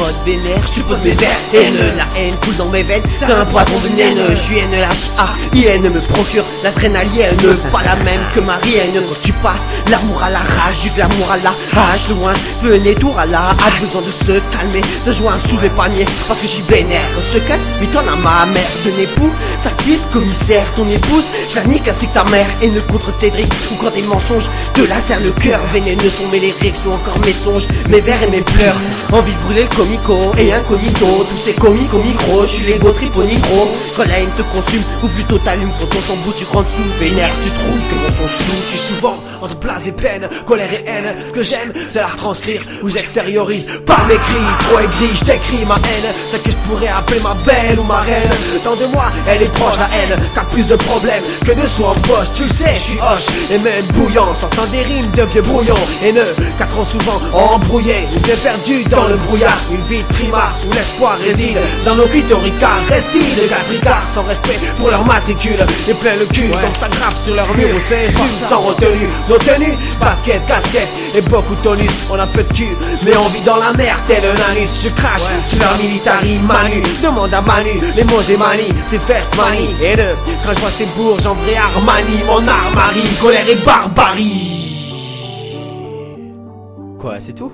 mode vénère, je pose mes verres haineux. La haine coule dans mes veines, t'as un poison vénéneux. Je suis haineux, H-A-I-N me procure l'adrénaline. Pas la même que Marianne. Quand tu passes, l'amour à la rage, du glamour à la hache. Loin, venez tour à la hâte. Besoin de se calmer, de joindre sous les paniers. Parce que j'y vénère, quand je calme, m'étonne à ma mère. De n'époux, sa cuisse commissaire. Ton épouse, je la nique ainsi que ta mère. Et ne contre Cédric, ou quand des mensonges te lacèrent le cœur. Vénéneux sont mes lyriques, sont encore mes songes, mes vers et mes pleurs. Envie de brûler le comico et incognito. Tous ces comiques au micro, je suis l'ego triple nitro. Quand la haine te consume, ou plutôt t'allume. Quand on s'en bout, tu rentres sous. Vénère, tu trouves que mon son sous. Je suis souvent entre blase et peine, colère et haine. Ce que j'aime, c'est la retranscrire, où j'extériorise par mes cris. Trop aigri, je t'écris ma haine, celle que je pourrais appeler ma belle ou ma reine. Tant de moi, elle est proche la haine, car plus de problèmes que de soi en poche. Tu le sais, je suis hoche et même bouillant, sortant des rimes de vieux brouillons. Haineux, car trop souvent embrouillé ou bien perdu dans le brouillard. Une vie de trimard où l'espoir réside dans nos clitoricards. Récits de catricards sans respect pour leur matricule et plein le cul comme ça grave sur leur mur où s'insultent sans retenue. Nos tenues, basket, casquette et beaucoup de tonus. On a peu de cul, mais on vit dans la merde tel un anus. Je crache sur leur militari Manu. Demande à Manu, les mots je les manie, c'est fest manie. Et quand je vois ces bourges en vrai Armani, mon armarie, colère et barbarie. Quoi, c'est tout?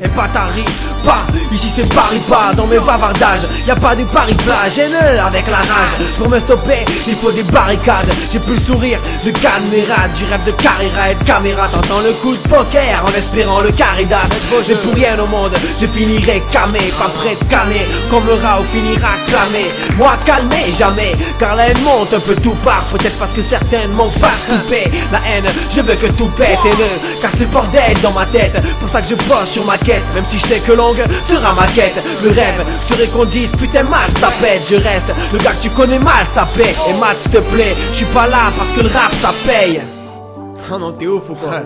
Et pas t'arrives pas, ici c'est Paris pas. Dans mes bavardages, y'a pas de Paris plage. Haineux avec la rage, pour me stopper il faut des barricades. J'ai plus le sourire de camarade, du rêve de carrière et de caméra. T'entends le coup de poker en espérant le caridas. Mais pour rien au monde, je finirai camé, pas prêt de canner. Comme le rat finira clamé. Moi calmé jamais, car la haine monte un peu tout part. Peut-être parce que certaines m'ont pas coupé. La haine, je veux que tout pète. Haineux, car c'est le bordel dans ma tête. Pour ça que je bosse sur ma quête, même si je sais que longue sera ma quête. Le rêve serait qu'on dise putain Matt ça pète. Je reste le gars que tu connais mal ça paie. Et Matt s'il te plaît, je suis pas là parce que le rap ça paye. Oh non t'es ouf ou quoi?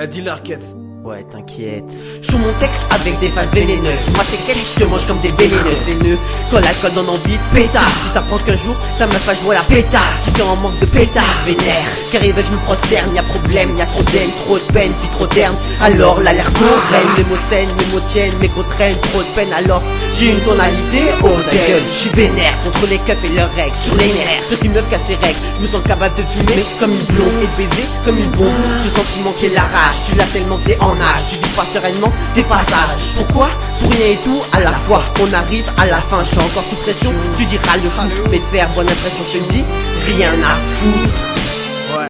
Dis-leur quête. Ouais, t'inquiète. Je joue mon texte avec des phases vénéneuses. Moi, c'est qu'elle je te mange comme des vénéneuses. C'est nœud quand l'alcool donne envie de pétard. Si t'apprends qu'un jour, ta meuf va jouer à la pétasse. Si t'es en manque de pétard, vénère. Qu'arrive que je me prosterne, y'a problème, y'a trop d'aine, trop de peine, puis trop d'erne. Alors l'alerte reine, les mots saines, mes mots tiennent, mes contraignent, trop de peine. Alors j'ai une tonalité, oh ta gueule. Je suis vénère contre les keufs et leurs règles. Sur les nerfs, petite meuf casse ses règles. Je me sens capable de fumer comme une blonde et de baiser comme une bombe. Ce sentiment qui est la rage, tu l'as tellement que t'es en âge. Tu vis pas sereinement tes passages. Pourquoi? Pour rien et tout à la fois. On arrive à la fin, je suis encore sous pression. Tu diras le fou, mais de faire bonne impression, je te dis rien à foutre.